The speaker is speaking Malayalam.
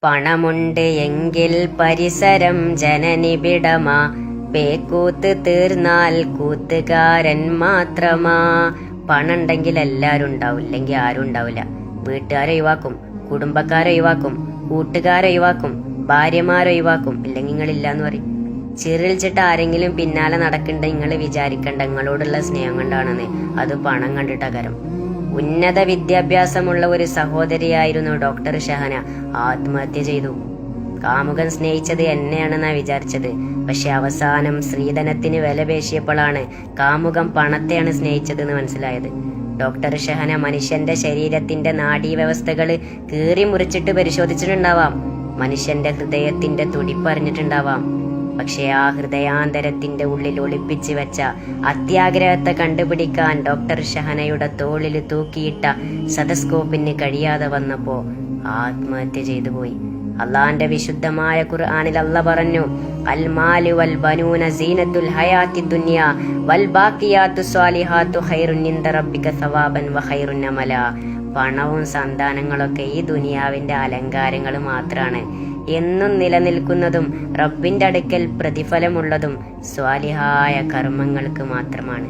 പണമുണ്ട് എങ്കിൽ പരിസരം ജനനിബിഡമാ, പേക്കൂത്ത് തീർന്നാൽ കൂത്തുകാരൻ മാത്രമാ. പണുണ്ടെങ്കിൽ എല്ലാരും ഉണ്ടാവും, ഇല്ലെങ്കിൽ ആരും ഉണ്ടാവില്ല. വീട്ടുകാരെ ഒഴിവാക്കും, കുടുംബക്കാരെ ഒഴിവാക്കും, കൂട്ടുകാരെ ഒഴിവാക്കും, ഭാര്യമാരെ ഒഴിവാക്കും, ഇല്ലെങ്കിൽ നിങ്ങളില്ലാന്ന് പറയും. ചിറിൽച്ചിട്ട് ആരെങ്കിലും പിന്നാലെ നടക്കണ്ട നിങ്ങൾ വിചാരിക്കണ്ട നിങ്ങളോടുള്ള സ്നേഹം കൊണ്ടാണെന്ന്, അത് പണം കണ്ടിട്ടകരം. ഉന്നത വിദ്യാഭ്യാസമുള്ള ഒരു സഹോദരിയായിരുന്നു ഡോക്ടർ ഷഹന. ആത്മഹത്യ ചെയ്തു. കാമുകൻ സ്നേഹിച്ചത് എന്നെയാണെന്നാ വിചാരിച്ചത്. പക്ഷെ അവസാനം സ്ത്രീധനത്തിന് വില പേശിയപ്പോഴാണ് കാമുകം പണത്തെയാണ് സ്നേഹിച്ചതെന്ന് മനസ്സിലായത്. ഡോക്ടർ ഷഹന മനുഷ്യന്റെ ശരീരത്തിന്റെ നാഡീവ്യവസ്ഥകള് കീറി മുറിച്ചിട്ട് പരിശോധിച്ചിട്ടുണ്ടാവാം, മനുഷ്യന്റെ ഹൃദയത്തിന്റെ തുടിപ്പറിഞ്ഞിട്ടുണ്ടാവാം. പക്ഷെ ആ ഹൃദയാന്തരത്തിന്റെ ഉള്ളിൽ ഒളിപ്പിച്ചു വെച്ച അത്യാഗ്രഹത്തെ കണ്ടുപിടിക്കാൻ ഡോക്ടർ ഷഹനയുടെ തോളിൽ തൂക്കിയിട്ട സതസ്കോപ്പിന് കഴിയാതെ വന്നപ്പോ ആത്മഹത്യ ചെയ്തു പോയി. അള്ളാന്റെ വിശുദ്ധമായ ഖുർആനിൽ അല്ലാഹ് പറഞ്ഞു, അൽ മാലു വൽ ബനൂന സീനത്തുൽ ഹയാത്തി ദുനിയ വൽ ബാഖിയാത്തു സ്വാലിഹാത്തു ഖൈറുൻ ഇൻദ റബ്ബിക സവാബൻ വ ഖൈറുൻ അമല. പണവും സന്താനങ്ങളൊക്കെ ഈ ദുനിയാവിന്റെ അലങ്കാരങ്ങൾ മാത്രാണ്. എന്നും നിലനിൽക്കുന്നതും റബ്ബിന്റെ അടുക്കൽ പ്രതിഫലമുള്ളതും സ്വാലിഹായ കർമ്മങ്ങൾക്ക് മാത്രമാണ്.